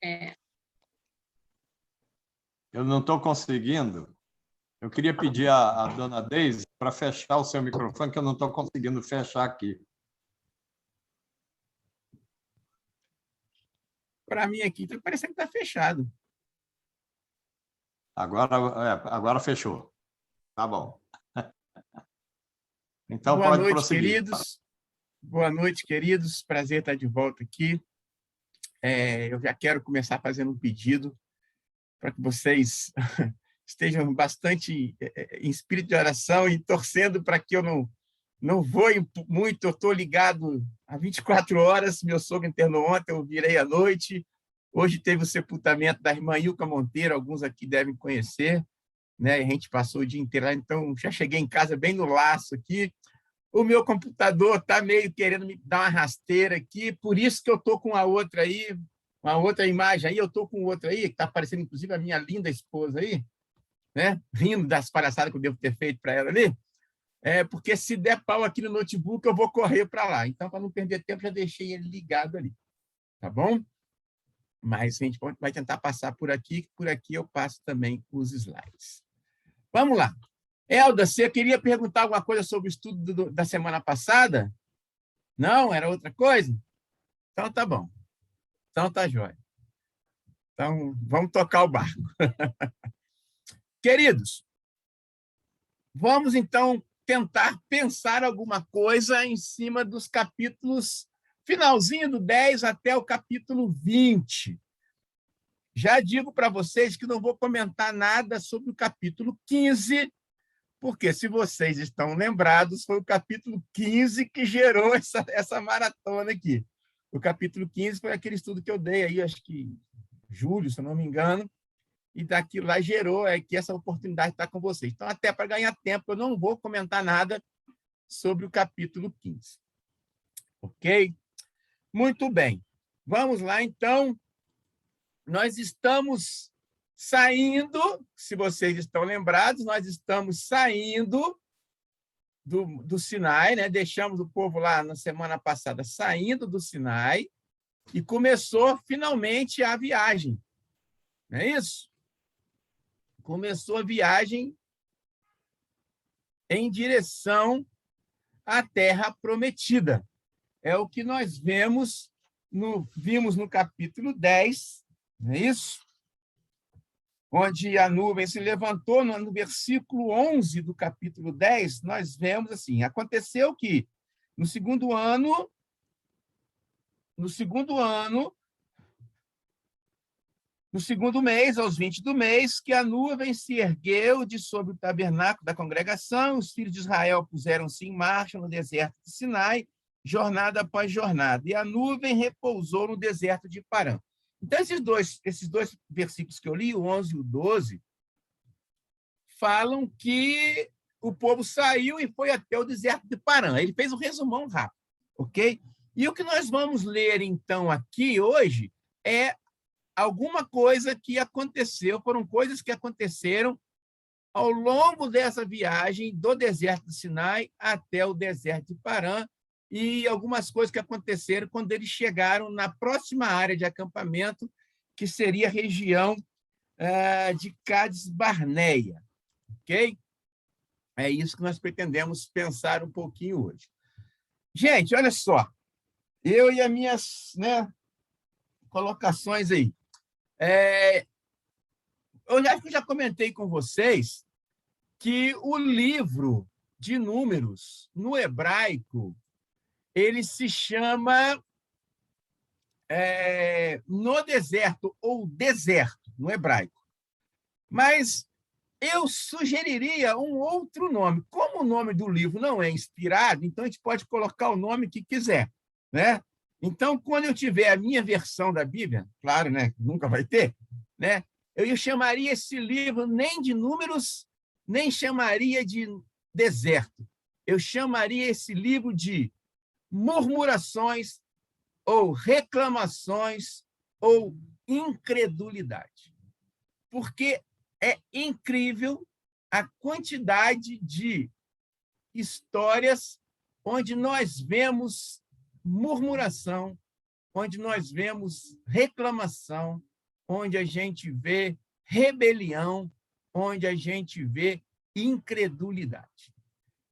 É. Eu não estou conseguindo. Eu queria pedir à dona Deise para fechar o seu microfone, que eu não estou conseguindo fechar aqui. Para mim aqui, está parecendo que está fechado. Agora fechou. Tá bom. Então, Boa pode noite, prosseguir. queridos. Boa noite, queridos. Prazer estar de volta aqui. Eu já quero começar fazendo um pedido para que vocês estejam bastante em espírito de oração e torcendo para que eu não voe muito. Eu estou ligado há 24 horas. Meu sogro internou ontem, eu virei à noite. Hoje teve o sepultamento da irmã Ilka Monteiro, alguns aqui devem conhecer, né? A gente passou o dia inteiro lá, então já cheguei em casa bem no laço aqui. O meu computador está meio querendo me dar uma rasteira aqui, por isso que eu estou com a outra aí, uma outra imagem aí, eu estou com outra aí, que está aparecendo, inclusive, a minha linda esposa aí, né? Rindo das palhaçadas que eu devo ter feito para ela ali, porque se der pau aqui no notebook, eu vou correr para lá. Então, para não perder tempo, já deixei ele ligado ali, tá bom? Mas a gente vai tentar passar por aqui eu passo também os slides. Vamos lá. Elda, você queria perguntar alguma coisa sobre o estudo da semana passada? Não? Era outra coisa? Então, tá bom. Então, tá jóia. Então, vamos tocar o barco. Queridos, vamos, então, tentar pensar alguma coisa em cima dos capítulos, finalzinho do 10 até o capítulo 20. Já digo para vocês que não vou comentar nada sobre o capítulo 15, porque, se vocês estão lembrados, foi o capítulo 15 que gerou essa maratona aqui. O capítulo 15 foi aquele estudo que eu dei aí, acho que julho, se eu não me engano, e daquilo lá gerou que essa oportunidade está com vocês. Então, até para ganhar tempo, eu não vou comentar nada sobre o capítulo 15. Ok? Muito bem. Vamos lá, então. Nós estamos saindo, se vocês estão lembrados, nós estamos saindo do Sinai, né? Deixamos o povo lá na semana passada saindo do Sinai e começou finalmente a viagem. Não é isso? Começou a viagem em direção à Terra Prometida. É o que nós vimos no capítulo 10, não é isso? Onde a nuvem se levantou, no versículo 11 do capítulo 10, nós vemos assim: aconteceu que no segundo mês, aos 20 do mês, que a nuvem se ergueu de sobre o tabernáculo da congregação, os filhos de Israel puseram-se em marcha no deserto de Sinai, jornada após jornada, e a nuvem repousou no deserto de Parã. Então, esses dois versículos que eu li, o 11 e o 12, falam que o povo saiu e foi até o deserto de Parã. Ele fez um resumão rápido, ok? E o que nós vamos ler, então, aqui hoje é alguma coisa que aconteceu, foram coisas que aconteceram ao longo dessa viagem do deserto de Sinai até o deserto de Parã, e algumas coisas que aconteceram quando eles chegaram na próxima área de acampamento, que seria a região de Cádiz Barneia. Ok? É isso que nós pretendemos pensar um pouquinho hoje. Gente, olha só. Eu e as minhas colocações aí. Eu acho que já comentei com vocês que o livro de Números, no hebraico, ele se chama No Deserto, ou Deserto, no hebraico. Mas eu sugeriria um outro nome. Como o nome do livro não é inspirado, então a gente pode colocar o nome que quiser, né? Então, quando eu tiver a minha versão da Bíblia, claro, né, nunca vai ter, né? Eu chamaria esse livro nem de Números, nem chamaria de Deserto. Eu chamaria esse livro de Murmurações, ou Reclamações, ou Incredulidade. Porque é incrível a quantidade de histórias onde nós vemos murmuração, onde nós vemos reclamação, onde a gente vê rebelião, onde a gente vê incredulidade.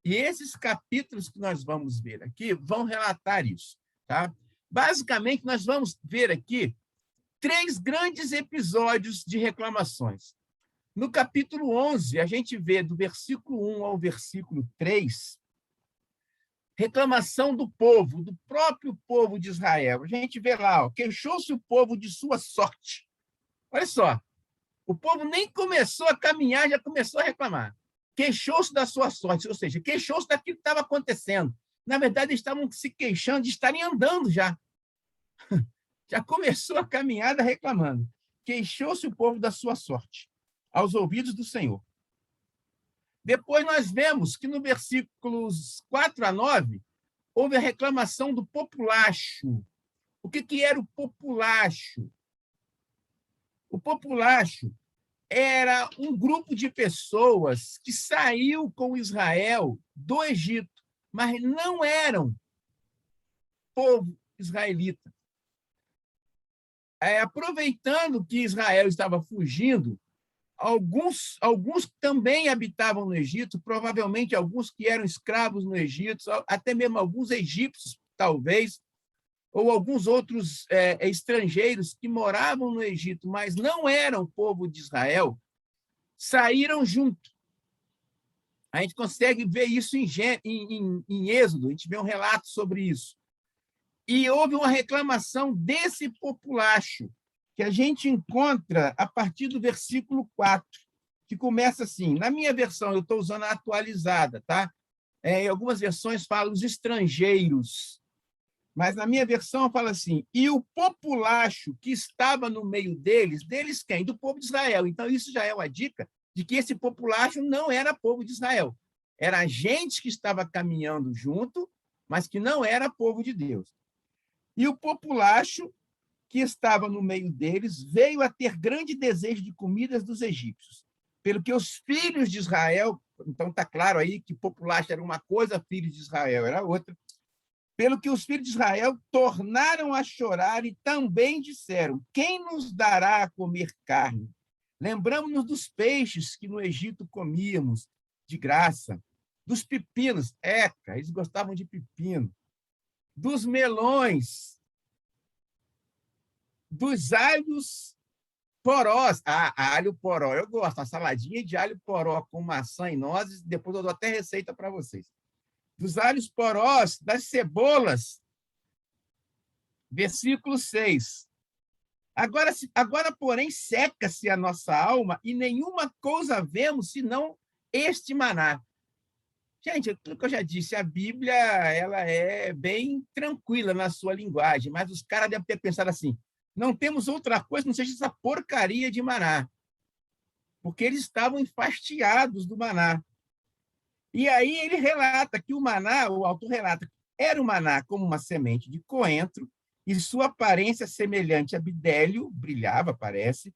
E esses capítulos que nós vamos ver aqui vão relatar isso. Tá? Basicamente, nós vamos ver aqui 3 grandes episódios de reclamações. No capítulo 11, a gente vê do versículo 1 ao versículo 3, reclamação do povo, do próprio povo de Israel. A gente vê lá, queixou-se o povo de sua sorte. Olha só, o povo nem começou a caminhar, já começou a reclamar. Queixou-se da sua sorte, ou seja, queixou-se daquilo que estava acontecendo. Na verdade, eles estavam se queixando de estarem andando já. Já começou a caminhada reclamando. Queixou-se o povo da sua sorte, aos ouvidos do Senhor. Depois nós vemos que no versículos 4 a 9, houve a reclamação do populacho. O que era o populacho? O populacho era um grupo de pessoas que saiu com Israel do Egito, mas não eram povo israelita. Aproveitando que Israel estava fugindo, alguns também habitavam no Egito, provavelmente alguns que eram escravos no Egito, até mesmo alguns egípcios, talvez, ou alguns outros estrangeiros que moravam no Egito, mas não eram povo de Israel, saíram junto. A gente consegue ver isso em Êxodo, a gente vê um relato sobre isso. E houve uma reclamação desse populacho, que a gente encontra a partir do versículo 4, que começa assim. Na minha versão, eu estou usando a atualizada, tá? Em algumas versões falam os estrangeiros, mas na minha versão fala assim, e o populacho que estava no meio deles quem? Do povo de Israel. Então, isso já é uma dica de que esse populacho não era povo de Israel. Era gente que estava caminhando junto, mas que não era povo de Deus. E o populacho que estava no meio deles veio a ter grande desejo de comidas dos egípcios, pelo que os filhos de Israel, então está claro aí que populacho era uma coisa, filhos de Israel era outra, pelo que os filhos de Israel tornaram a chorar e também disseram, quem nos dará a comer carne? Lembramos-nos dos peixes que no Egito comíamos de graça, dos pepinos, eles gostavam de pepino, dos melões, dos alhos porós. Alho poró, eu gosto. Uma saladinha de alho poró com maçã e nozes, depois eu dou até receita para vocês. Dos alhos porós, das cebolas. Versículo 6. Agora, porém, seca-se a nossa alma e nenhuma coisa vemos senão este maná. Gente, aquilo que eu já disse, a Bíblia ela é bem tranquila na sua linguagem, mas os caras devem ter pensado assim, não temos outra coisa, não seja essa porcaria de maná, porque eles estavam enfastiados do maná. E aí ele relata que o maná, o autor relata, era o maná como uma semente de coentro, e sua aparência semelhante a bidélio, brilhava, parece,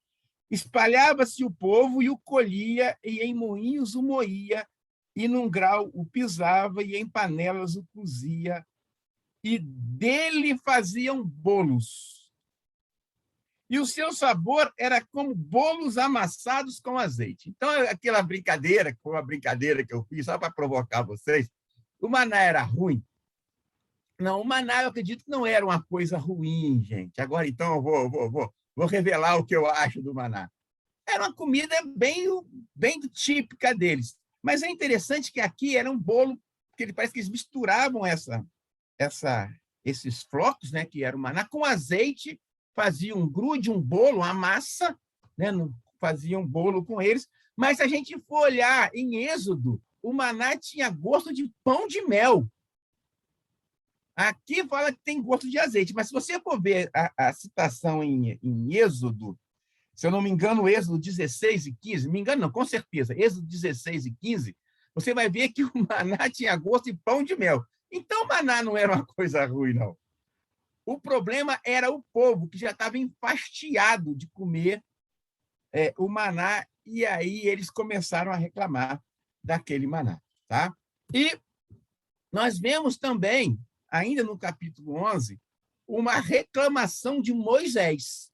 espalhava-se o povo e o colhia, e em moinhos o moía, e num grau o pisava, e em panelas o cozia, e dele faziam bolos. E o seu sabor era como bolos amassados com azeite. Então, aquela brincadeira, foi uma brincadeira que eu fiz só para provocar vocês, o maná era ruim? Não, o maná eu acredito que não era uma coisa ruim, gente. Agora, então, eu vou revelar o que eu acho do maná. Era uma comida bem típica deles. Mas é interessante que aqui era um bolo, que ele parece que eles misturavam esses flocos, né, que era o maná, com azeite, faziam um grude, um bolo, uma massa, né, faziam um bolo com eles. Mas se a gente for olhar em Êxodo, o maná tinha gosto de pão de mel. Aqui fala que tem gosto de azeite, mas se você for ver a citação em Êxodo, se eu não me engano, Êxodo 16 e 15, me engano não, com certeza, Êxodo 16 e 15, você vai ver que o maná tinha gosto de pão de mel. Então, o maná não era uma coisa ruim, não. O problema era o povo, que já estava enfastiado de comer o maná, e aí eles começaram a reclamar daquele maná. Tá? E nós vemos também, ainda no capítulo 11, uma reclamação de Moisés.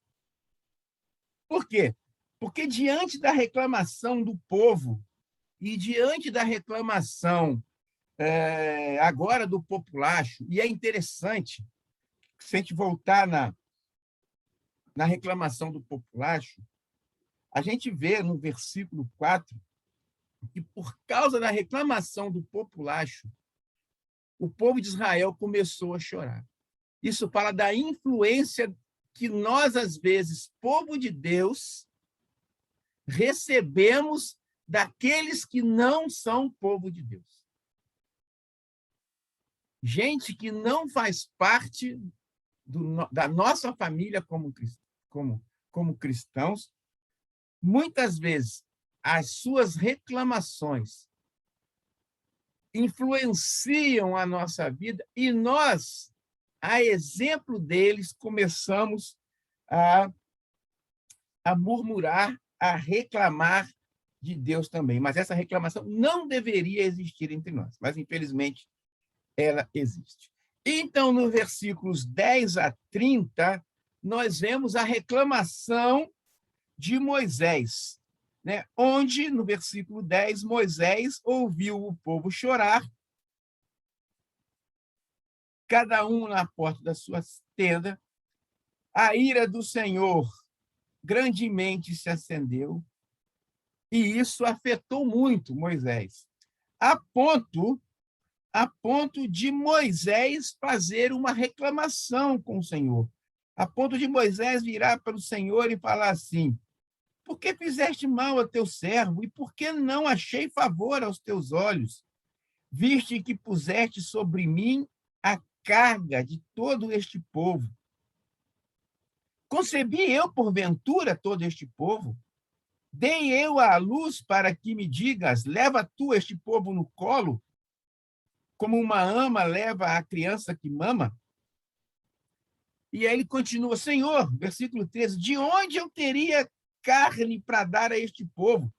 Por quê? Porque diante da reclamação do povo e diante da reclamação agora do populacho, e é interessante, se a gente voltar na reclamação do populacho, a gente vê no versículo 4 que, por causa da reclamação do populacho, o povo de Israel começou a chorar. Isso fala da influência que nós, às vezes, povo de Deus, recebemos daqueles que não são povo de Deus. Gente que não faz parte da nossa família como cristãos, muitas vezes as suas reclamações influenciam a nossa vida e nós, a exemplo deles, começamos a murmurar, a reclamar de Deus também. Mas essa reclamação não deveria existir entre nós, mas infelizmente ela existe. Então, nos versículos 10 a 30, nós vemos a reclamação de Moisés, né? Onde, no versículo 10, Moisés ouviu o povo chorar, cada um na porta da sua tenda. A ira do Senhor grandemente se acendeu, e isso afetou muito Moisés, a ponto de Moisés fazer uma reclamação com o Senhor, a ponto de Moisés virar para o Senhor e falar assim: por que fizeste mal a teu servo? E por que não achei favor aos teus olhos? Viste que puseste sobre mim a carga de todo este povo. Concebi eu, porventura, todo este povo? Dei eu à luz para que me digas: leva tu este povo no colo, como uma ama leva a criança que mama? E aí ele continua: Senhor, versículo 13, de onde eu teria carne para dar a este povo?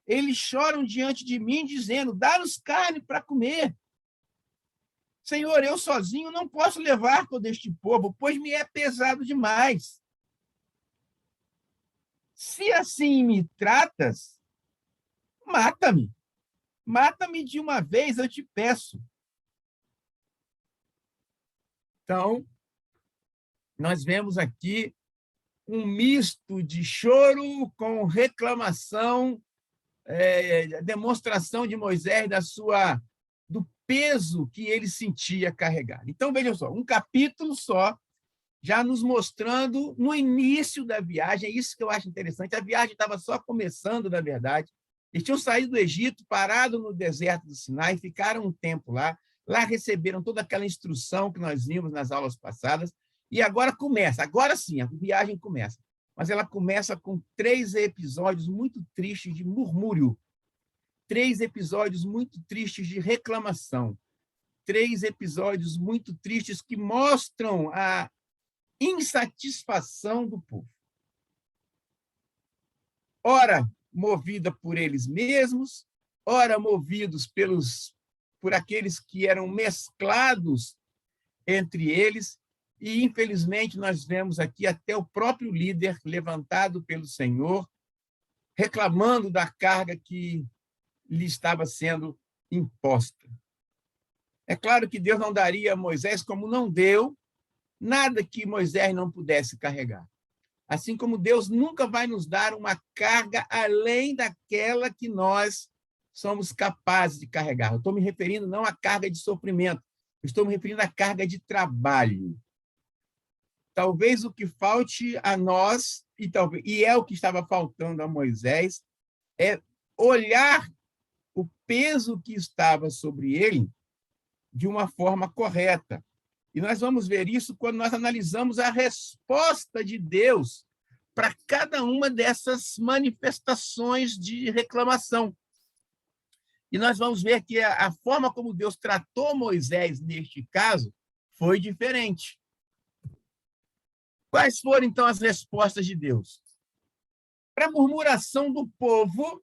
Eles choram diante de mim, dizendo: dá-nos carne para comer. Senhor, eu sozinho não posso levar todo este povo, pois me é pesado demais. Se assim me tratas, mata-me. Mata-me de uma vez, eu te peço. Então, nós vemos aqui um misto de choro com reclamação, demonstração de Moisés do peso que ele sentia carregar. Então, vejam só, um capítulo só, já nos mostrando no início da viagem, é isso que eu acho interessante, a viagem estava só começando, na verdade, eles tinham saído do Egito, parado no deserto do Sinai, ficaram um tempo lá receberam toda aquela instrução que nós vimos nas aulas passadas, e agora começa, agora sim, a viagem começa. Mas ela começa com 3 episódios muito tristes de murmúrio, 3 episódios muito tristes de reclamação, 3 episódios muito tristes que mostram a insatisfação do povo. Ora, movida por eles mesmos, ora, movidos por aqueles que eram mesclados entre eles, e, infelizmente, nós vemos aqui até o próprio líder levantado pelo Senhor, reclamando da carga que lhe estava sendo imposta. É claro que Deus não daria a Moisés, como não deu, nada que Moisés não pudesse carregar. Assim como Deus nunca vai nos dar uma carga além daquela que nós somos capazes de carregar. Eu estou me referindo não à carga de sofrimento, eu estou me referindo à carga de trabalho. Talvez o que falte a nós, e é o que estava faltando a Moisés, é olhar o peso que estava sobre ele de uma forma correta. E nós vamos ver isso quando nós analisamos a resposta de Deus para cada uma dessas manifestações de reclamação. E nós vamos ver que a forma como Deus tratou Moisés neste caso foi diferente. Quais foram, então, as respostas de Deus? Para a murmuração do povo,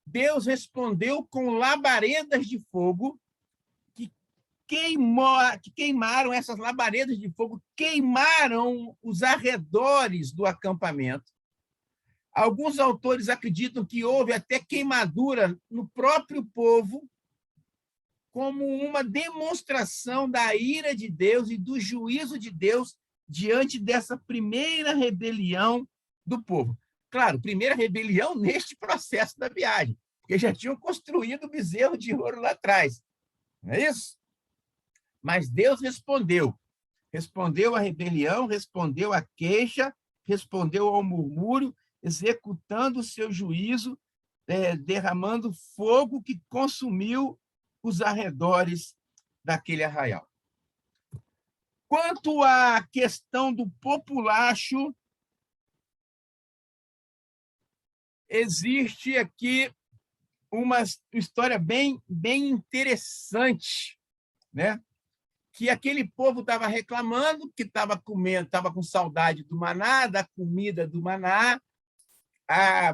Deus respondeu com labaredas de fogo queimaram essas labaredas de fogo, queimaram os arredores do acampamento. Alguns autores acreditam que houve até queimadura no próprio povo, como uma demonstração da ira de Deus e do juízo de Deus diante dessa primeira rebelião do povo. Claro, primeira rebelião neste processo da viagem, porque já tinham construído o bezerro de ouro lá atrás. Não é isso? Mas Deus respondeu. Respondeu à rebelião, respondeu à queixa, respondeu ao murmúrio, executando o seu juízo, derramando fogo que consumiu os arredores daquele arraial. Quanto à questão do populacho, existe aqui uma história bem interessante, né? Que aquele povo estava reclamando, que estava comendo, estava com saudade do maná, da comida do maná.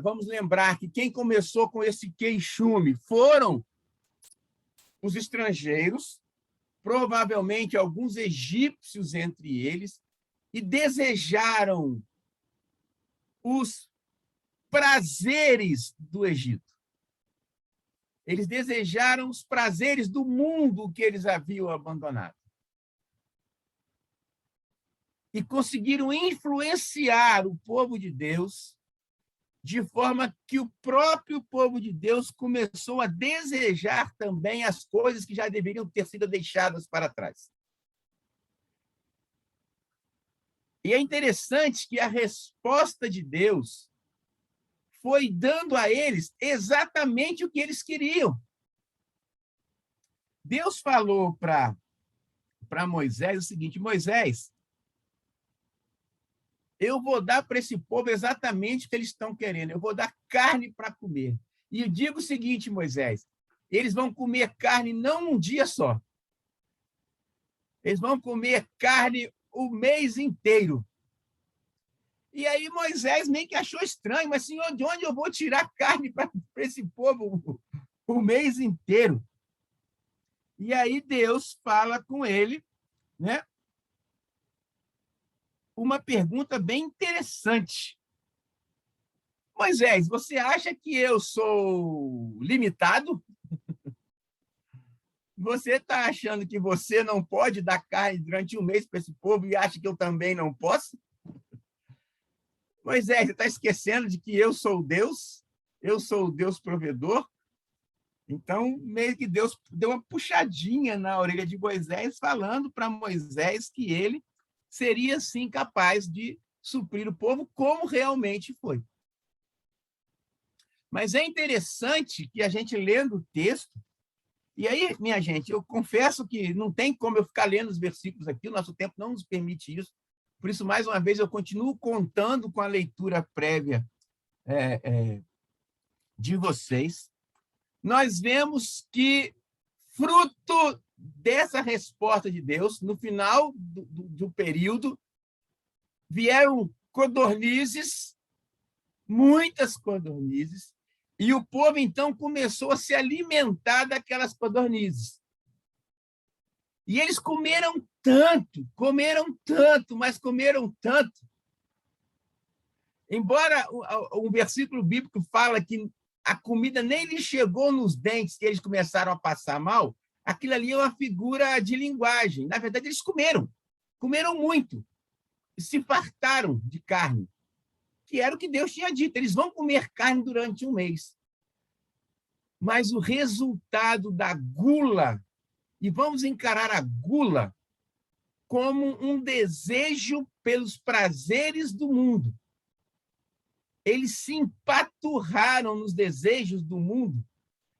Vamos lembrar que quem começou com esse queixume foram os estrangeiros, provavelmente alguns egípcios entre eles, e desejaram os prazeres do Egito. Eles desejaram os prazeres do mundo que eles haviam abandonado. E conseguiram influenciar o povo de Deus de forma que o próprio povo de Deus começou a desejar também as coisas que já deveriam ter sido deixadas para trás. E é interessante que a resposta de Deus foi dando a eles exatamente o que eles queriam. Deus falou para Moisés o seguinte: Moisés, eu vou dar para esse povo exatamente o que eles estão querendo. Eu vou dar carne para comer. E eu digo o seguinte, Moisés, eles vão comer carne não num dia só. Eles vão comer carne o mês inteiro. E aí Moisés meio que achou estranho, mas, Senhor, de onde eu vou tirar carne para esse povo o mês inteiro? E aí Deus fala com ele, né? Uma pergunta bem interessante. Moisés, você acha que eu sou limitado? Você está achando que você não pode dar carne durante um mês para esse povo e acha que eu também não posso? Moisés, você está esquecendo de que eu sou Deus? Eu sou o Deus provedor? Então, meio que Deus deu uma puxadinha na orelha de Moisés, falando para Moisés que ele seria, sim, capaz de suprir o povo, como realmente foi. Mas é interessante que a gente, lendo o texto, e aí, minha gente, eu confesso que não tem como eu ficar lendo os versículos aqui, o nosso tempo não nos permite isso, por isso, mais uma vez, eu continuo contando com a leitura prévia de vocês. Nós vemos que, fruto dessa resposta de Deus, no final do período, vieram codornizes, muitas codornizes, e o povo, então, começou a se alimentar daquelas codornizes. E eles comeram tanto, mas comeram tanto. Embora um versículo bíblico fala que a comida nem lhes chegou nos dentes, que eles começaram a passar mal, aquilo ali é uma figura de linguagem. Na verdade, eles comeram muito, e se fartaram de carne, que era o que Deus tinha dito. Eles vão comer carne durante um mês. Mas o resultado da gula, e vamos encarar a gula como um desejo pelos prazeres do mundo. Eles se empaturraram nos desejos do mundo,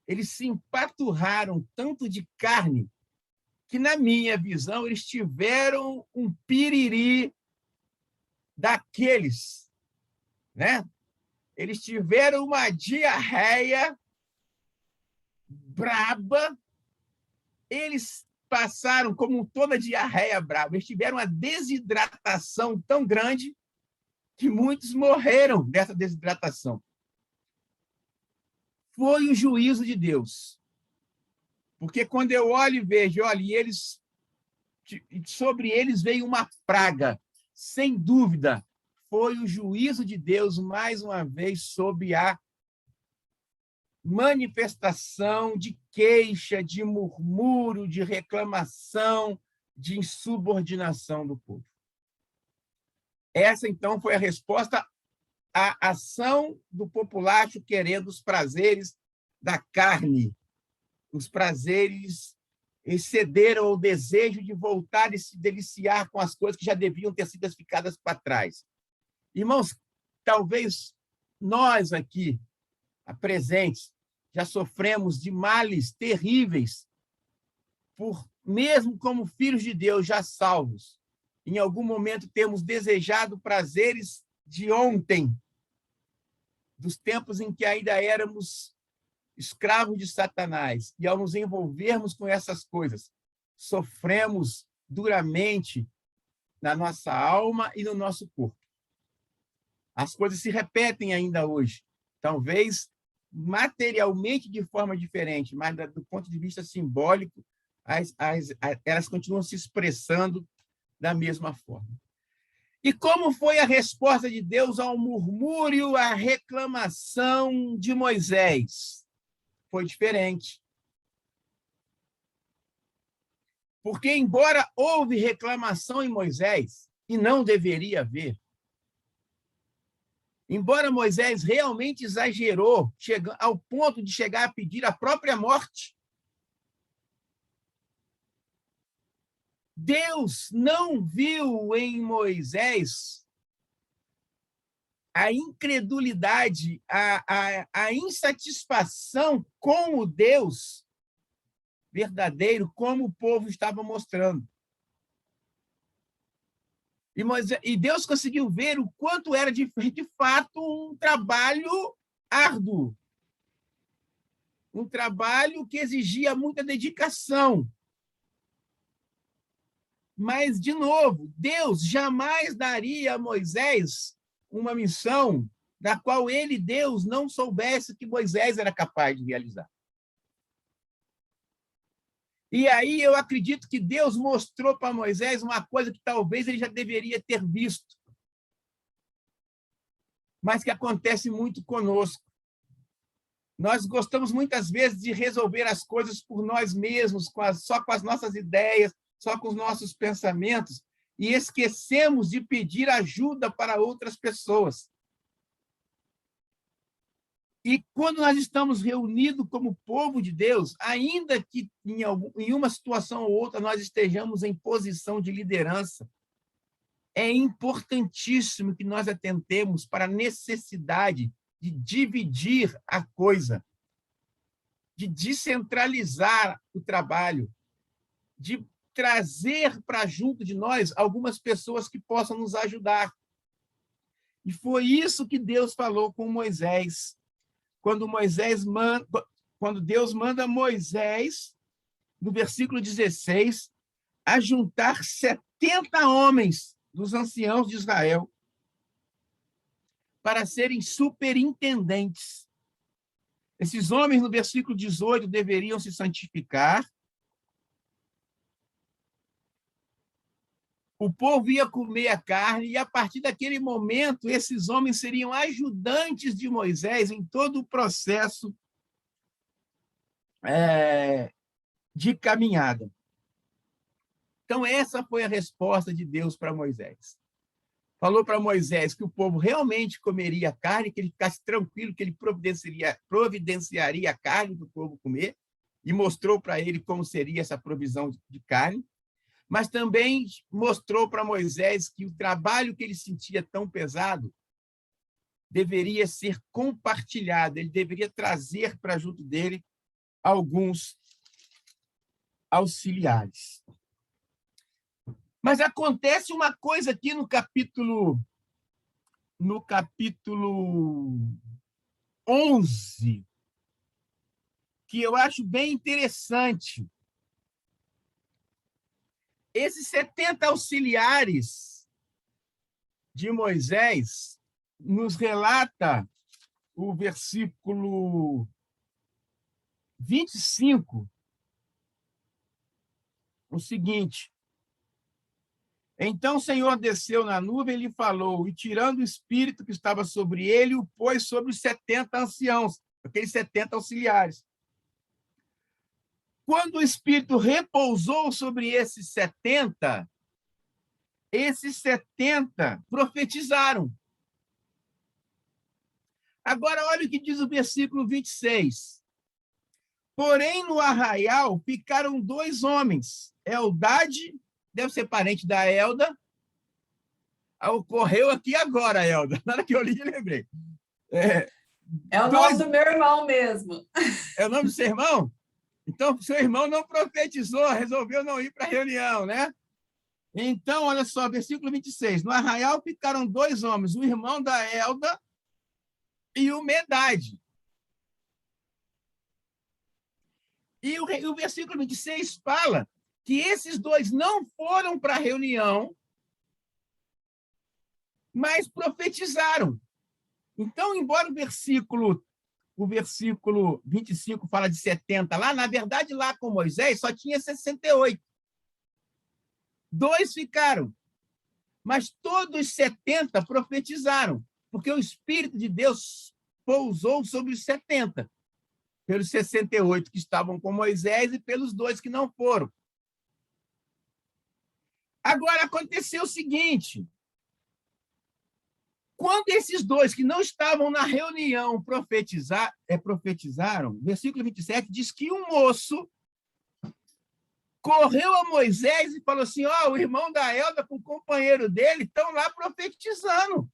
eles se empaturraram tanto de carne, que, na minha visão, eles tiveram um piriri daqueles, né? Eles tiveram uma diarreia braba, eles passaram, como toda diarreia braba, eles tiveram uma desidratação tão grande que muitos morreram dessa desidratação. Foi o juízo de Deus. Porque quando eu olho e vejo, olha, sobre eles veio uma praga, sem dúvida, foi o juízo de Deus, mais uma vez, sobre a manifestação de queixa, de murmúrio, de reclamação, de insubordinação do povo. Essa, então, foi a resposta à ação do populacho querendo os prazeres da carne, os prazeres excederam o desejo de voltar e se deliciar com as coisas que já deviam ter sido ficadas para trás. Irmãos, talvez nós aqui, presentes, já sofremos de males terríveis, mesmo como filhos de Deus já salvos. Em algum momento temos desejado prazeres de ontem, dos tempos em que ainda éramos escravos de Satanás, e ao nos envolvermos com essas coisas, sofremos duramente na nossa alma e no nosso corpo. As coisas se repetem ainda hoje, talvez materialmente de forma diferente, mas do ponto de vista simbólico, elas continuam se expressando da mesma forma. E como foi a resposta de Deus ao murmúrio, à reclamação de Moisés? Foi diferente. Porque, embora houve reclamação em Moisés, e não deveria haver, embora Moisés realmente exagerou, ao ponto de chegar a pedir a própria morte, Deus não viu em Moisés a incredulidade, a insatisfação com o Deus verdadeiro, como o povo estava mostrando. E Deus conseguiu ver o quanto era, de fato, um trabalho árduo, um trabalho que exigia muita dedicação. Mas, de novo, Deus jamais daria a Moisés uma missão da qual ele, Deus, não soubesse que Moisés era capaz de realizar. E aí eu acredito que Deus mostrou para Moisés uma coisa que talvez ele já deveria ter visto, mas que acontece muito conosco. Nós gostamos muitas vezes de resolver as coisas por nós mesmos, só com as nossas ideias, só com os nossos pensamentos, e esquecemos de pedir ajuda para outras pessoas. E quando nós estamos reunidos como povo de Deus, ainda que em uma situação ou outra nós estejamos em posição de liderança, é importantíssimo que nós atentemos para a necessidade de dividir a coisa, de descentralizar o trabalho, de trazer para junto de nós algumas pessoas que possam nos ajudar. E foi isso que Deus falou com Moisés. Quando Deus manda Moisés, no versículo 16, a juntar 70 homens dos anciãos de Israel para serem superintendentes. Esses homens, no versículo 18, deveriam se santificar. O povo ia comer a carne, e a partir daquele momento, esses homens seriam ajudantes de Moisés em todo o processo de caminhada. Então, essa foi a resposta de Deus para Moisés. Falou para Moisés que o povo realmente comeria a carne, que ele ficasse tranquilo, que ele providenciaria a carne para o povo comer, e mostrou para ele como seria essa provisão de carne. Mas também mostrou para Moisés que o trabalho que ele sentia tão pesado deveria ser compartilhado, ele deveria trazer para junto dele alguns auxiliares. Mas acontece uma coisa aqui no capítulo 11, que eu acho bem interessante. Esses 70 auxiliares de Moisés, nos relata o versículo 25, o seguinte: então o Senhor desceu na nuvem e lhe falou, e tirando o espírito que estava sobre ele, o pôs sobre os 70 anciãos, aqueles 70 auxiliares. Quando o espírito repousou sobre esses 70 profetizaram. Agora, olha o que diz o versículo 26. Porém, no arraial ficaram 2 homens. Eldade, deve ser parente da Elda. Ocorreu aqui agora, Elda. Na hora que eu li, eu lembrei. É o nome do meu irmão mesmo. É o nome do seu irmão? Então, seu irmão não profetizou, resolveu não ir para a reunião, né? Então, olha só, versículo 26. No arraial ficaram 2 homens, o irmão da Elda e o Medade. E o versículo 26 fala que esses 2 não foram para a reunião, mas profetizaram. Então, embora o versículo 25 fala de 70 lá, na verdade, lá com Moisés só tinha 68. 2 ficaram, mas todos 70 profetizaram, porque o Espírito de Deus pousou sobre os 70, pelos 68 que estavam com Moisés e pelos 2 que não foram. Agora, aconteceu o seguinte: quando esses 2 que não estavam na reunião profetizaram, versículo 27 diz que um moço correu a Moisés e falou assim: o irmão da Elda com o companheiro dele estão lá profetizando.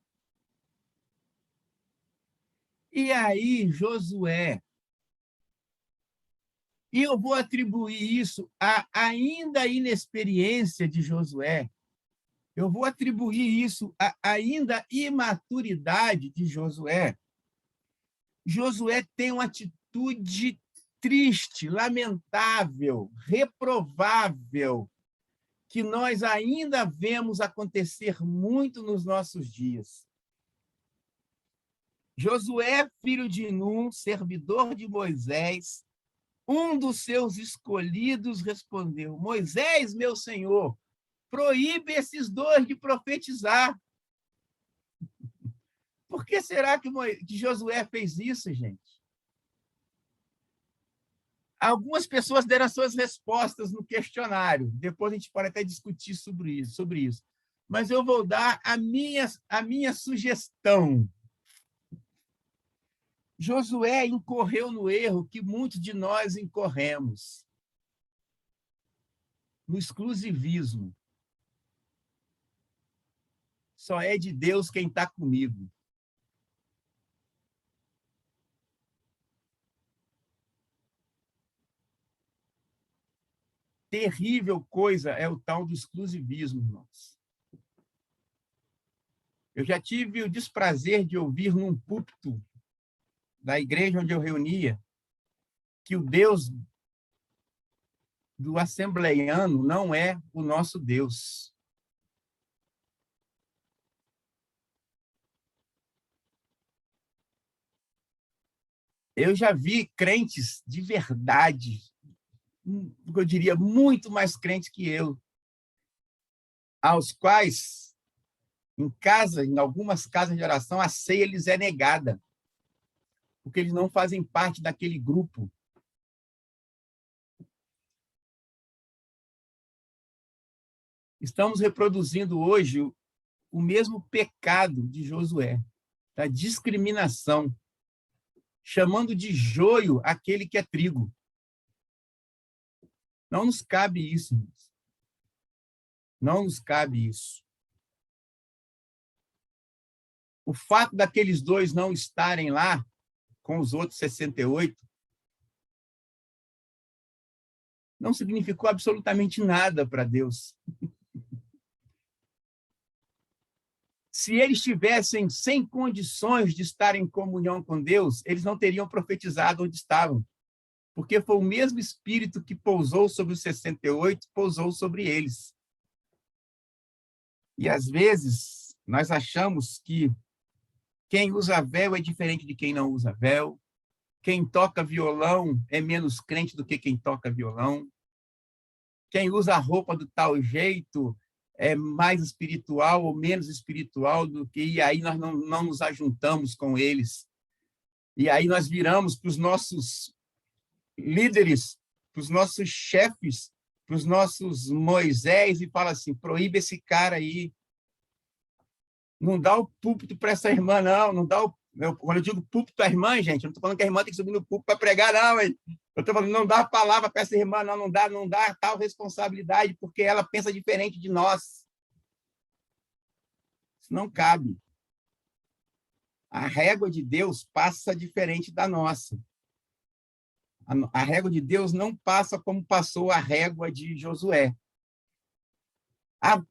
E aí, Josué, e eu vou atribuir isso à ainda inexperiência de Josué, eu vou atribuir isso à ainda imaturidade de Josué. Josué tem uma atitude triste, lamentável, reprovável, que nós ainda vemos acontecer muito nos nossos dias. Josué, filho de Num, servidor de Moisés, um dos seus escolhidos, respondeu: Moisés, meu senhor, proíbe esses 2 de profetizar. Por que será que Josué fez isso, gente? Algumas pessoas deram suas respostas no questionário. Depois a gente pode até discutir sobre isso. Mas eu vou dar a minha sugestão. Josué incorreu no erro que muitos de nós incorremos, no exclusivismo. Só é de Deus quem está comigo. Terrível coisa é o tal do exclusivismo, irmãos. Eu já tive o desprazer de ouvir num púlpito da igreja onde eu reunia que o Deus do assembleiano não é o nosso Deus. Eu já vi crentes de verdade, eu diria muito mais crentes que eu, aos quais, em algumas casas de oração, a ceia lhes é negada, porque eles não fazem parte daquele grupo. Estamos reproduzindo hoje o mesmo pecado de Josué, da discriminação, chamando de joio aquele que é trigo. Não nos cabe isso, irmãos. Não nos cabe isso. O fato daqueles 2 não estarem lá com os outros 68 não significou absolutamente nada para Deus. Se eles tivessem sem condições de estar em comunhão com Deus, eles não teriam profetizado onde estavam, porque foi o mesmo Espírito que pousou sobre os 68, pousou sobre eles. E, às vezes, nós achamos que quem usa véu é diferente de quem não usa véu, quem toca violão é menos crente do que quem toca violão. quem usa a roupa do tal jeito é mais espiritual ou menos espiritual do que, e aí nós não nos ajuntamos com eles. E aí nós viramos para os nossos líderes, para os nossos chefes, para os nossos Moisés, e fala assim: proíbe esse cara aí. Não dá o púlpito para essa irmã, não dá o... Quando eu digo púlpito à irmã, gente, eu não estou falando que a irmã tem que subir no púlpito para pregar, não, hein? Eu estou falando, não dá a palavra para essa irmã, não dá tal responsabilidade, porque ela pensa diferente de nós. Isso não cabe. A régua de Deus passa diferente da nossa. A régua de Deus não passa como passou a régua de Josué.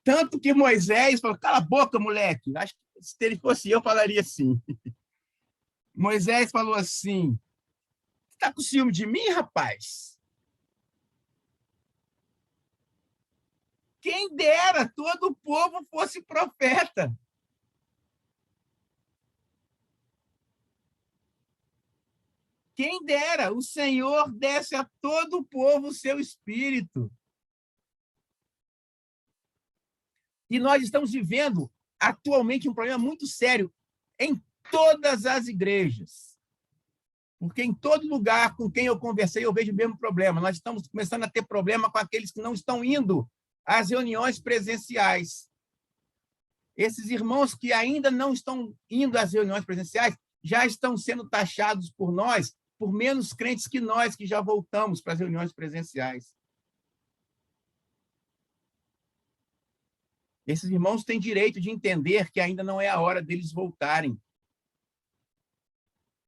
Tanto que Moisés falou: cala a boca, moleque. Acho que se ele fosse eu, falaria assim. Moisés falou assim: está com ciúme de mim, rapaz? Quem dera todo o povo fosse profeta. Quem dera o Senhor desse a todo o povo o seu espírito. E nós estamos vivendo atualmente um problema muito sério em todas as igrejas. Porque em todo lugar com quem eu conversei, eu vejo o mesmo problema. Nós estamos começando a ter problema com aqueles que não estão indo às reuniões presenciais. Esses irmãos que ainda não estão indo às reuniões presenciais já estão sendo taxados por nós por menos crentes que nós, que já voltamos para as reuniões presenciais. Esses irmãos têm direito de entender que ainda não é a hora deles voltarem.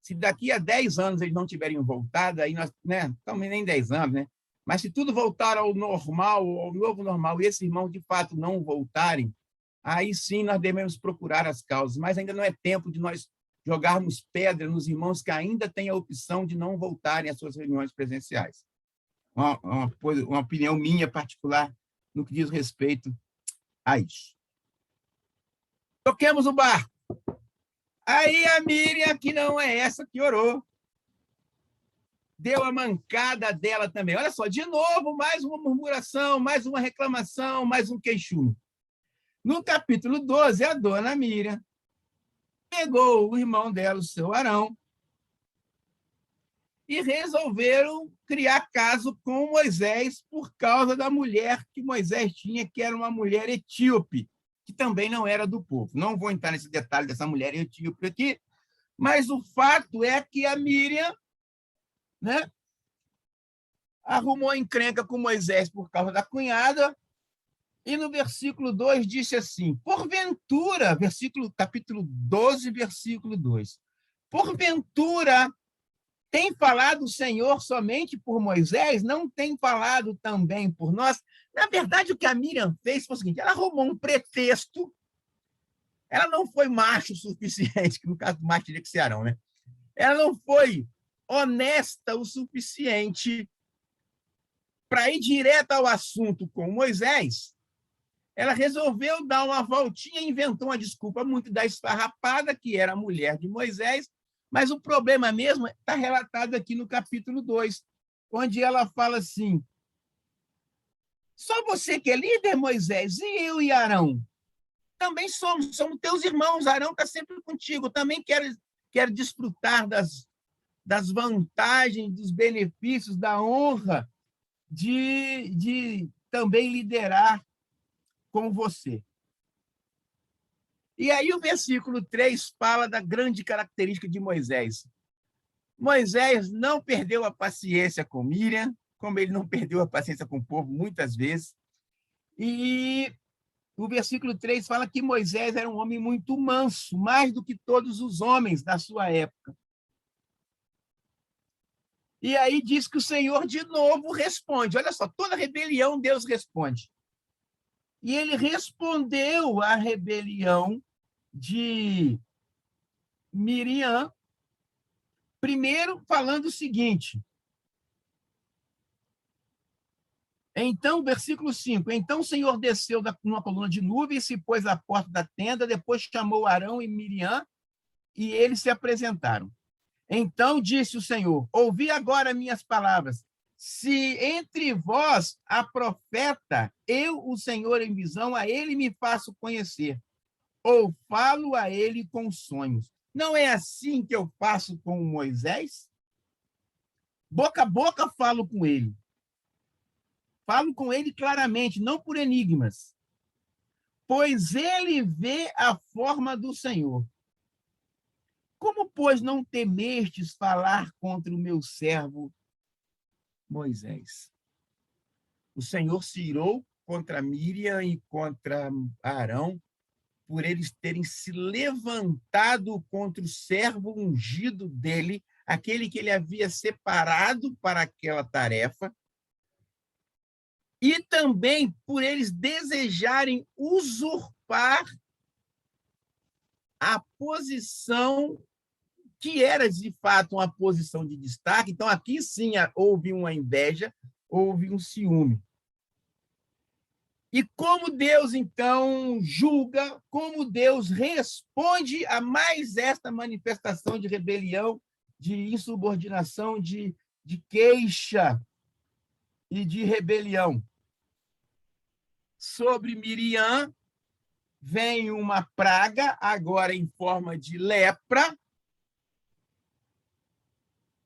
Se daqui a 10 anos eles não tiverem voltado, aí nós, também nem 10 anos, né? Mas se tudo voltar ao normal, ao novo normal, e esses irmãos de fato não voltarem, aí sim nós devemos procurar as causas. Mas ainda não é tempo de nós jogarmos pedra nos irmãos que ainda têm a opção de não voltarem às suas reuniões presenciais. Uma opinião minha particular no que diz respeito a isso. Toquemos o barco. Aí a Miriam, que não é essa que orou, deu a mancada dela também. Olha só, de novo, mais uma murmuração, mais uma reclamação, mais um queixume. No capítulo 12, a dona Miriam pegou o irmão dela, o seu Arão, e resolveram criar caso com Moisés por causa da mulher que Moisés tinha, que era uma mulher etíope, que também não era do povo. Não vou entrar nesse detalhe dessa mulher etíope aqui, mas o fato é que a Miriam, arrumou encrenca com Moisés por causa da cunhada, e no versículo 2 disse assim: porventura, capítulo 12, versículo 2, porventura tem falado o Senhor somente por Moisés? Não tem falado também por nós? Na verdade, o que a Miriam fez foi o seguinte: ela arrumou um pretexto. Ela não foi macho o suficiente, que no caso do macho teria que ser Arão, né? Ela não foi honesta o suficiente para ir direto ao assunto com Moisés. Ela resolveu dar uma voltinha e inventou uma desculpa muito da esfarrapada, que era a mulher de Moisés, mas o problema mesmo está relatado aqui no capítulo 2, onde ela fala assim: só você que é líder, Moisés, e eu e Arão? Também somos teus irmãos, Arão está sempre contigo, também quero desfrutar das vantagens, dos benefícios, da honra de também liderar com você. E aí o versículo 3 fala da grande característica de Moisés. Moisés não perdeu a paciência com Miriam, como ele não perdeu a paciência com o povo muitas vezes. E o versículo 3 fala que Moisés era um homem muito manso, mais do que todos os homens da sua época. E aí diz que o Senhor de novo responde. Olha só, toda rebelião Deus responde. E ele respondeu à rebelião de Miriam, primeiro falando o seguinte. Então, versículo 5. Então o Senhor desceu numa coluna de nuvem e se pôs à porta da tenda, depois chamou Arão e Miriam, e eles se apresentaram. Então disse o Senhor: ouvi agora minhas palavras. se entre vós há profeta, eu, o Senhor, em visão, a ele me faço conhecer, ou falo a ele com sonhos. Não é assim que eu faço com Moisés? Boca a boca falo com ele. Falo com ele claramente, não por enigmas. Pois ele vê a forma do Senhor. Como, pois, não temestes falar contra o meu servo Moisés? O Senhor se irou contra Miriam e contra Arão, por eles terem se levantado contra o servo ungido dele, aquele que ele havia separado para aquela tarefa, e também por eles desejarem usurpar a posição que era, de fato, uma posição de destaque. Então, aqui sim houve uma inveja, houve um ciúme. E como Deus, então, julga, como Deus responde a mais esta manifestação de rebelião, de insubordinação, de queixa e de rebelião. Sobre Miriam, vem uma praga, agora em forma de lepra,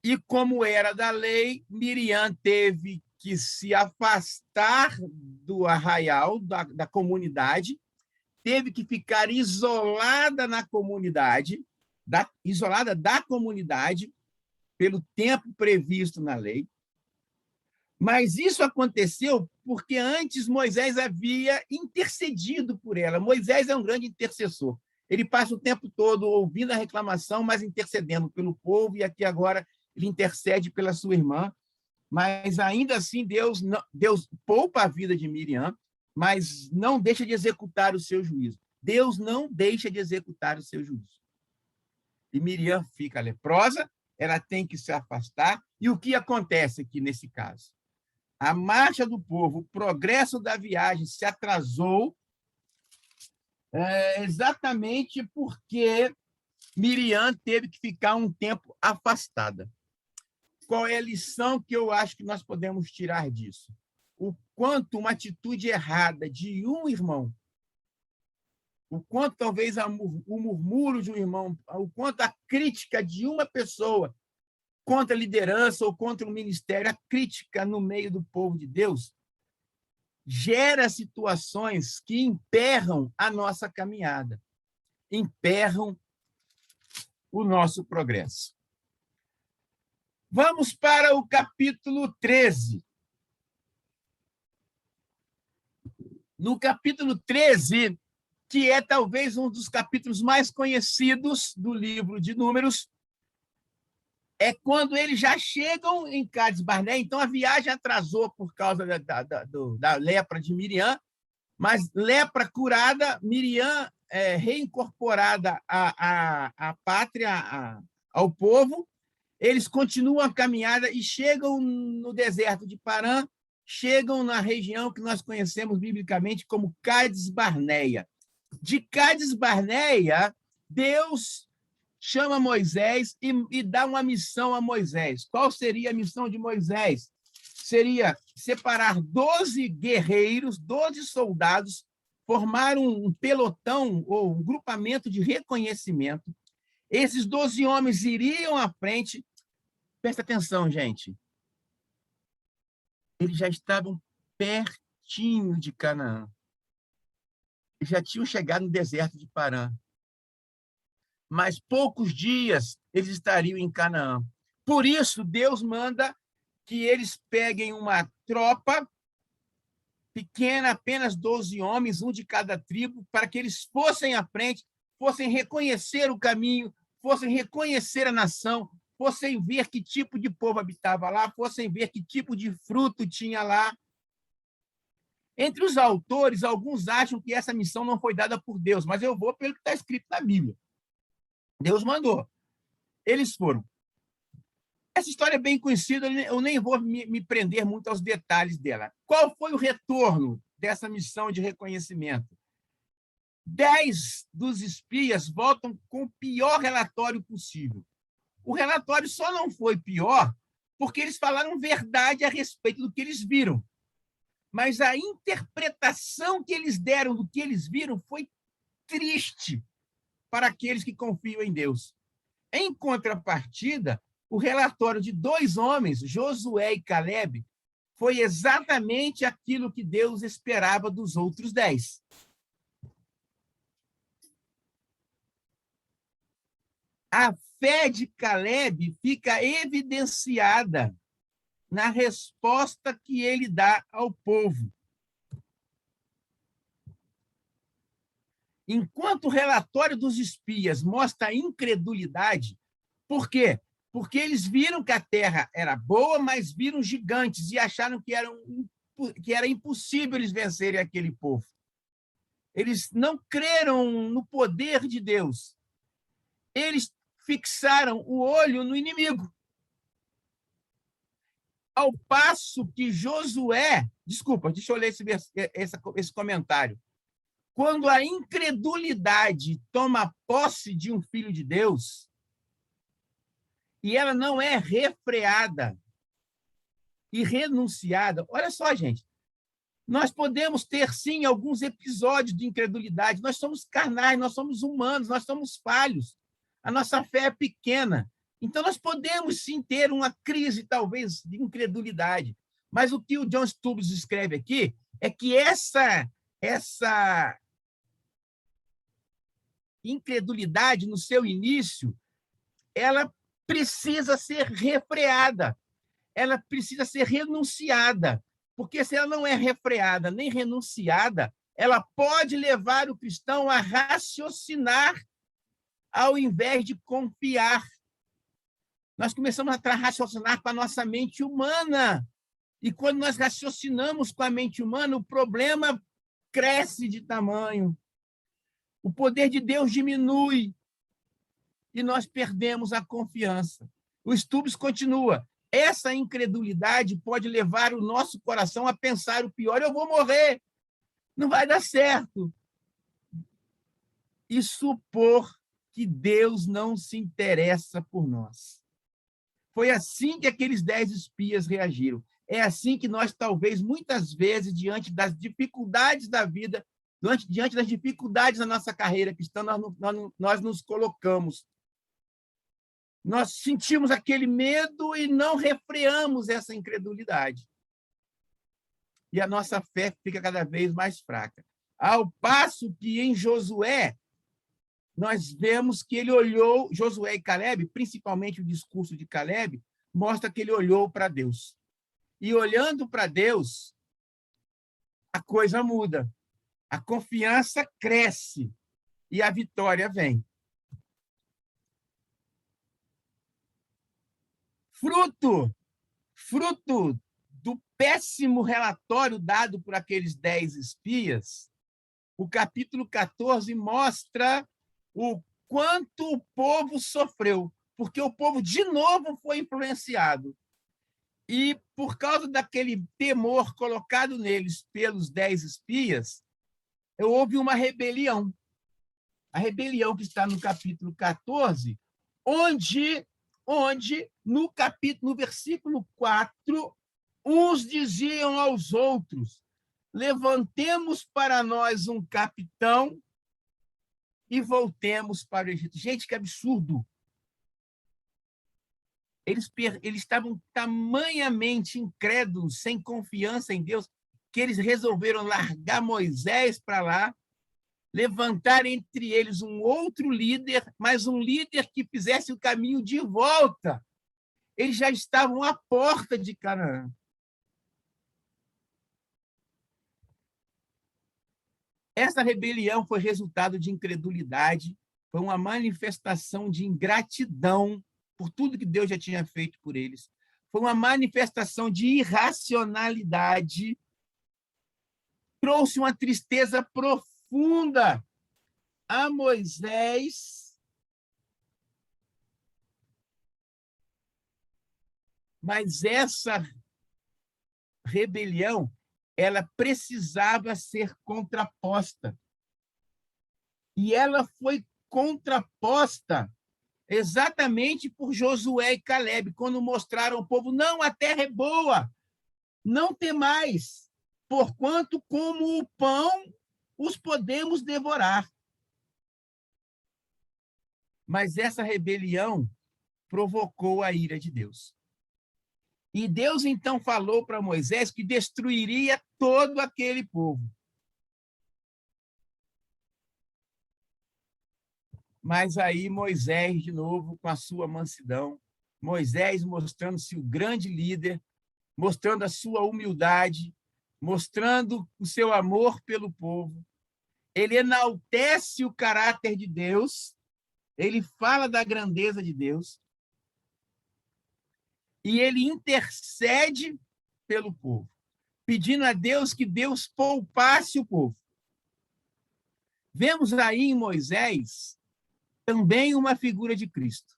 e como era da lei, Miriam teve que se afastar do arraial, da comunidade, teve que ficar isolada na comunidade, isolada da comunidade, pelo tempo previsto na lei. Mas isso aconteceu porque antes Moisés havia intercedido por ela. Moisés é um grande intercessor. Ele passa o tempo todo ouvindo a reclamação, mas intercedendo pelo povo, e aqui agora ele intercede pela sua irmã. Mas ainda assim Deus poupa a vida de Miriam, mas não deixa de executar o seu juízo. Deus não deixa de executar o seu juízo. E Miriam fica leprosa, ela tem que se afastar. E o que acontece aqui nesse caso? A marcha do povo, o progresso da viagem se atrasou exatamente porque Miriam teve que ficar um tempo afastada. Qual é a lição que eu acho que nós podemos tirar disso? O quanto uma atitude errada de um irmão, o quanto talvez o murmúrio de um irmão, o quanto a crítica de uma pessoa contra a liderança ou contra o ministério, a crítica no meio do povo de Deus, gera situações que emperram a nossa caminhada, emperram o nosso progresso. Vamos para o capítulo 13. No capítulo 13, que é talvez um dos capítulos mais conhecidos do livro de Números, é quando eles já chegam em Cades Barnea. Então, a viagem atrasou por causa da lepra de Miriam, mas lepra curada, Miriam reincorporada à pátria, ao povo, eles continuam a caminhada e chegam no deserto de Parã, chegam na região que nós conhecemos biblicamente como Cades Barnea. De Cades Barnea, Deus chama Moisés e dá uma missão a Moisés. Qual seria a missão de Moisés? Seria separar 12 guerreiros, 12 soldados, formar um pelotão ou um grupamento de reconhecimento. Esses 12 homens iriam à frente. Presta atenção, gente. Eles já estavam pertinho de Canaã. Eles já tinham chegado no deserto de Parã. Mas poucos dias eles estariam em Canaã. Por isso, Deus manda que eles peguem uma tropa pequena, apenas 12 homens, um de cada tribo, para que eles fossem à frente, fossem reconhecer o caminho, fossem reconhecer a nação, fossem ver que tipo de povo habitava lá, fossem ver que tipo de fruto tinha lá. Entre os autores, alguns acham que essa missão não foi dada por Deus, mas eu vou pelo que está escrito na Bíblia. Deus mandou. Eles foram. Essa história é bem conhecida, eu nem vou me prender muito aos detalhes dela. Qual foi o retorno dessa missão de reconhecimento? 10 dos espias voltam com o pior relatório possível. O relatório só não foi pior porque eles falaram verdade a respeito do que eles viram. Mas a interpretação que eles deram do que eles viram foi triste para aqueles que confiam em Deus. Em contrapartida, o relatório de 2 homens, Josué e Caleb, foi exatamente aquilo que Deus esperava dos outros 10. A fé de Caleb fica evidenciada na resposta que ele dá ao povo. Enquanto o relatório dos espias mostra a incredulidade, por quê? Porque eles viram que a terra era boa, mas viram gigantes e acharam que era impossível eles vencerem aquele povo. Eles não creram no poder de Deus. Eles fixaram o olho no inimigo. Ao passo que Josué... Desculpa, deixa eu ler esse comentário. Quando a incredulidade toma posse de um filho de Deus, e ela não é refreada e renunciada... Olha só, gente, nós podemos ter, sim, alguns episódios de incredulidade. Nós somos carnais, nós somos humanos, nós somos falhos. A nossa fé é pequena. Então, nós podemos, sim, ter uma crise, talvez, de incredulidade. Mas o que o John Stubbs escreve aqui é que essa incredulidade, no seu início, ela precisa ser refreada, ela precisa ser renunciada, porque se ela não é refreada nem renunciada, ela pode levar o cristão a raciocinar ao invés de confiar. Nós começamos a raciocinar com a nossa mente humana, e quando nós raciocinamos com a mente humana, o problema cresce de tamanho, o poder de Deus diminui, e nós perdemos a confiança. O Stubbs continua: essa incredulidade pode levar o nosso coração a pensar o pior: eu vou morrer, não vai dar certo, e supor que Deus não se interessa por nós. Foi assim que aqueles 10 espias reagiram. É assim que nós, talvez, muitas vezes, diante das dificuldades da vida, diante das dificuldades da nossa carreira cristã, nós nos colocamos. Nós sentimos aquele medo e não refreamos essa incredulidade. E a nossa fé fica cada vez mais fraca. Ao passo que em Josué, nós vemos que ele olhou, Josué e Caleb, principalmente o discurso de Caleb, mostra que ele olhou para Deus. E olhando para Deus, a coisa muda. A confiança cresce e a vitória vem. Fruto do péssimo relatório dado por aqueles 10 espias, o capítulo 14 mostra o quanto o povo sofreu, porque o povo, de novo, foi influenciado. E, por causa daquele temor colocado neles pelos 10 espias, houve uma rebelião. A rebelião que está no capítulo 14, onde no versículo 4, uns diziam aos outros: levantemos para nós um capitão e voltemos para o Egito. Gente, que absurdo! Eles estavam tamanhamente incrédulos, sem confiança em Deus, que eles resolveram largar Moisés para lá, levantar entre eles um outro líder, mas um líder que fizesse o caminho de volta. Eles já estavam à porta de Canaã. Essa rebelião foi resultado de incredulidade, foi uma manifestação de ingratidão por tudo que Deus já tinha feito por eles. Foi uma manifestação de irracionalidade, trouxe uma tristeza profunda a Moisés, mas essa rebelião, ela precisava ser contraposta. E ela foi contraposta exatamente por Josué e Calebe, quando mostraram ao povo, não, a terra é boa, não temais, porquanto como o pão os podemos devorar. Mas essa rebelião provocou a ira de Deus. E Deus então falou para Moisés que destruiria todo aquele povo. Mas aí Moisés, de novo, com a sua mansidão, Moisés mostrando-se o grande líder, mostrando a sua humildade, mostrando o seu amor pelo povo. Ele enaltece o caráter de Deus, ele fala da grandeza de Deus, e ele intercede pelo povo, pedindo a Deus que Deus poupasse o povo. Vemos aí em Moisés também uma figura de Cristo.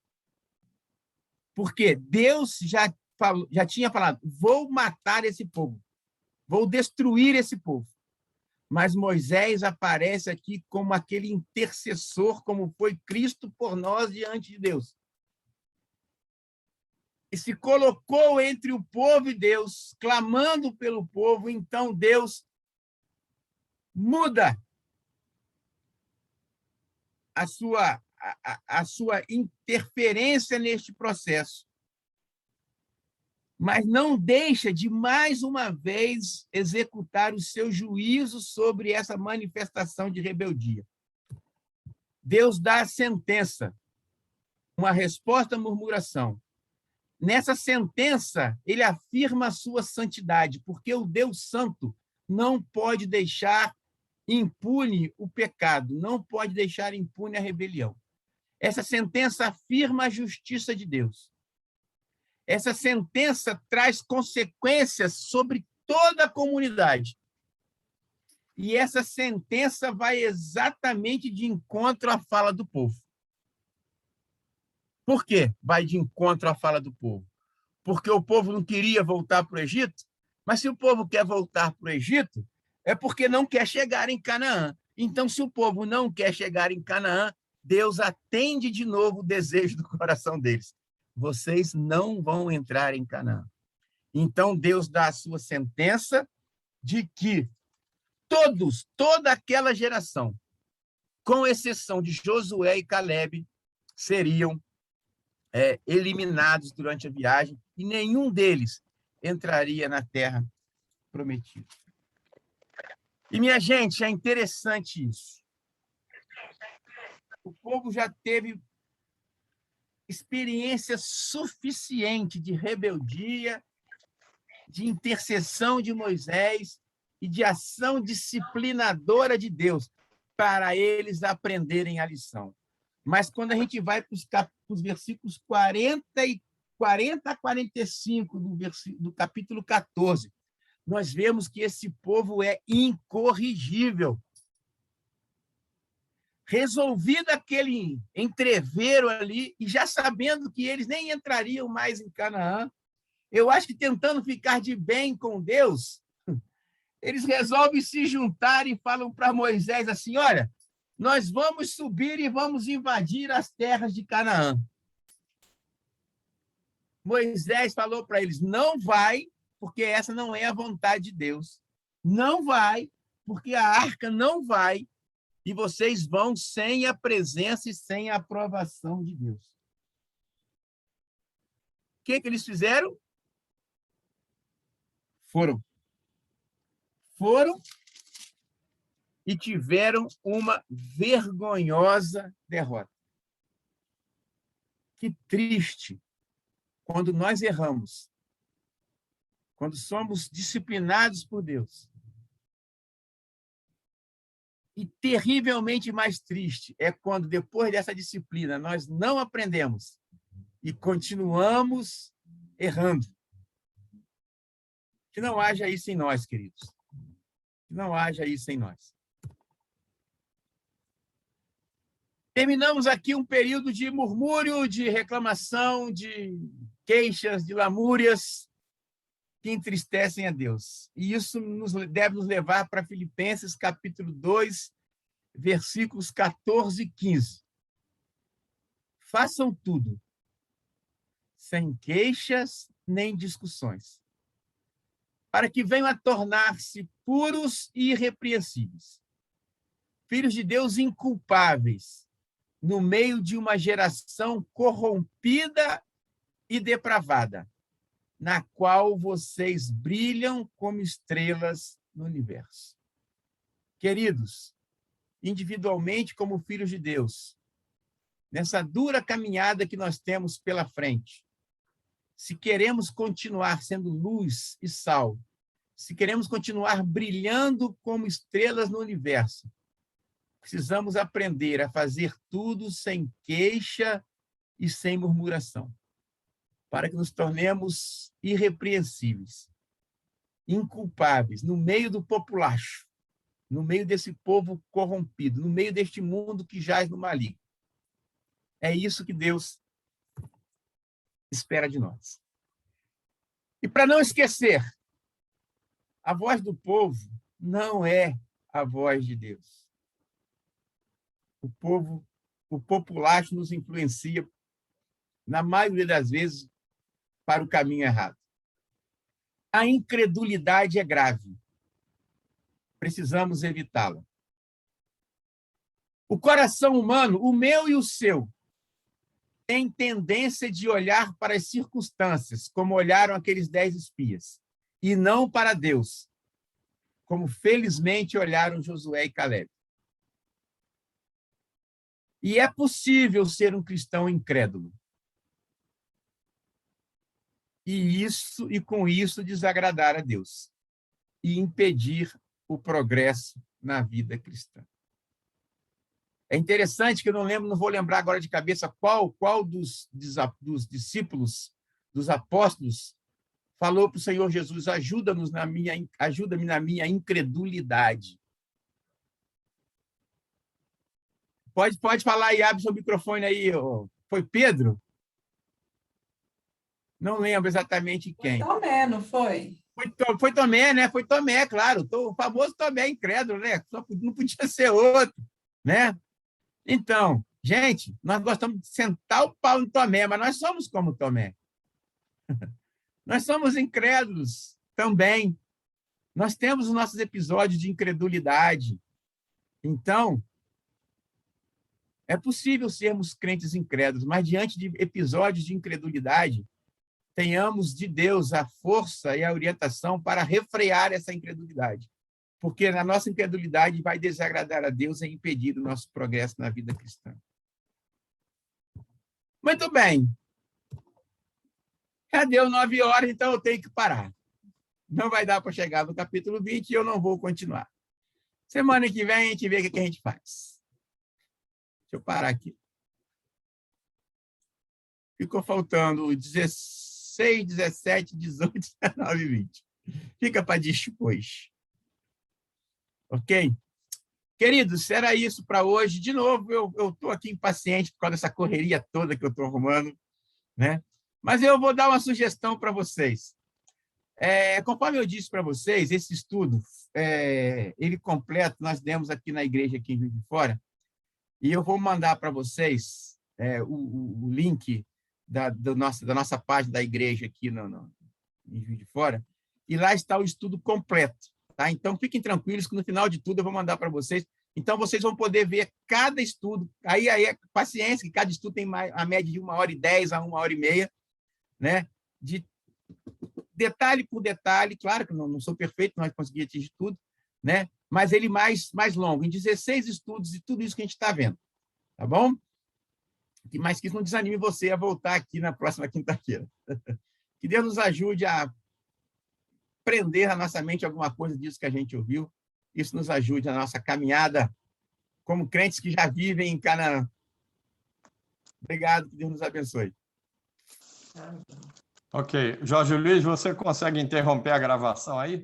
Porque Deus já tinha falado, vou matar esse povo, vou destruir esse povo. Mas Moisés aparece aqui como aquele intercessor, como foi Cristo por nós diante de Deus. E se colocou entre o povo e Deus, clamando pelo povo, então Deus muda a sua interferência neste processo, mas não deixa de, mais uma vez, executar o seu juízo sobre essa manifestação de rebeldia. Deus dá a sentença, uma resposta à murmuração. Nessa sentença, ele afirma a sua santidade, porque o Deus Santo não pode deixar impune o pecado, não pode deixar impune a rebelião. Essa sentença afirma a justiça de Deus. Essa sentença traz consequências sobre toda a comunidade. E essa sentença vai exatamente de encontro à fala do povo. Por quê? Vai de encontro à fala do povo. Porque o povo não queria voltar para o Egito, mas se o povo quer voltar para o Egito, é porque não quer chegar em Canaã. Então, se o povo não quer chegar em Canaã, Deus atende de novo o desejo do coração deles. Vocês não vão entrar em Canaã. Então, Deus dá a sua sentença de que toda aquela geração, com exceção de Josué e Calebe, seriam eliminados durante a viagem e nenhum deles entraria na terra prometida. E, minha gente, é interessante isso. O povo já teve experiência suficiente de rebeldia, de intercessão de Moisés e de ação disciplinadora de Deus para eles aprenderem a lição. Mas quando a gente vai para os versículos 40 a 45 do capítulo 14, nós vemos que esse povo é incorrigível. Resolvido aquele entrevero ali, e já sabendo que eles nem entrariam mais em Canaã, eu acho que tentando ficar de bem com Deus, eles resolvem se juntar e falam para Moisés assim, olha, nós vamos subir e vamos invadir as terras de Canaã. Moisés falou para eles, não vai, porque essa não é a vontade de Deus. Não vai, porque a arca não vai, e vocês vão sem a presença e sem a aprovação de Deus. O que eles fizeram? Foram e tiveram uma vergonhosa derrota. Que triste quando nós erramos, quando somos disciplinados por Deus. E terrivelmente mais triste é quando, depois dessa disciplina, nós não aprendemos e continuamos errando. Que não haja isso em nós, queridos. Que não haja isso em nós. Terminamos aqui um período de murmúrio, de reclamação, de queixas, de lamúrias que entristecem a Deus. E isso deve nos levar para Filipenses, capítulo 2, versículos 14 e 15. façam tudo, sem queixas nem discussões, para que venham a tornar-se puros e irrepreensíveis, filhos de Deus inculpáveis, no meio de uma geração corrompida e depravada, na qual vocês brilham como estrelas no universo. Queridos, individualmente como filhos de Deus, nessa dura caminhada que nós temos pela frente, se queremos continuar sendo luz e sal, se queremos continuar brilhando como estrelas no universo, precisamos aprender a fazer tudo sem queixa e sem murmuração, para que nos tornemos irrepreensíveis, inculpáveis, no meio do populacho, no meio desse povo corrompido, no meio deste mundo que jaz no maligno. É isso que Deus espera de nós. E para não esquecer, a voz do povo não é a voz de Deus. O populacho nos influencia, na maioria das vezes, para o caminho errado. A incredulidade é grave. Precisamos evitá-la. O coração humano, o meu e o seu, tem tendência de olhar para as circunstâncias, como olharam aqueles 10 espias, e não para Deus, como felizmente olharam Josué e Caleb. E é possível ser um cristão incrédulo. E com isso desagradar a Deus e impedir o progresso na vida cristã. É interessante que eu não vou lembrar agora de cabeça qual dos discípulos, dos apóstolos, falou para o Senhor Jesus: ajuda-me na minha incredulidade. Pode falar e abre seu microfone aí. Foi Pedro? Não lembro exatamente quem. Foi Tomé, não foi? Foi Tomé, né? Foi Tomé, claro. O famoso Tomé incrédulo, né? Não podia ser outro, né? Então, gente, nós gostamos de sentar o pau em Tomé, mas nós somos como Tomé. Nós somos incrédulos também. Nós temos os nossos episódios de incredulidade. Então, é possível sermos crentes incrédulos, mas diante de episódios de incredulidade, tenhamos de Deus a força e a orientação para refrear essa incredulidade. Porque na nossa incredulidade vai desagradar a Deus e impedir o nosso progresso na vida cristã. Muito bem. Já deu 9 horas, então eu tenho que parar. Não vai dar para chegar no capítulo 20 e eu não vou continuar. Semana que vem a gente vê o que a gente faz. Deixa eu parar aqui. Ficou faltando 16, 17, 18, 19 e 20. Fica para depois. Ok? Queridos, era isso para hoje. De novo, eu estou aqui impaciente por causa dessa correria toda que eu estou arrumando, né? Mas eu vou dar uma sugestão para vocês. Conforme eu disse para vocês, esse estudo, ele completo, nós demos aqui na igreja aqui em Juiz de Fora, e eu vou mandar para vocês o link da nossa página da igreja aqui em Juiz de Fora, e lá está o estudo completo. Tá? Então, fiquem tranquilos que no final de tudo eu vou mandar para vocês. Então, vocês vão poder ver cada estudo. Aí paciência, que cada estudo tem a média de 1h10 a 1h30, né? De detalhe por detalhe. Claro que não sou perfeito, não consegui atingir tudo, né? Mas ele mais longo, em 16 estudos e tudo isso que a gente está vendo. Tá bom? Mas que isso não desanime você a voltar aqui na próxima quinta-feira. Que Deus nos ajude a prender na nossa mente alguma coisa disso que a gente ouviu. Isso nos ajude na nossa caminhada como crentes que já vivem em Canaã. Obrigado, que Deus nos abençoe. Ok. Jorge Luiz, você consegue interromper a gravação aí?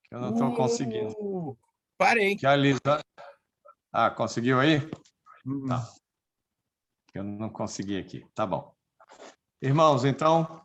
Que eu não estou conseguindo. Parei. Que a Lisa... conseguiu aí? Uhum. Tá. Eu não consegui aqui. Tá bom. Irmãos, então,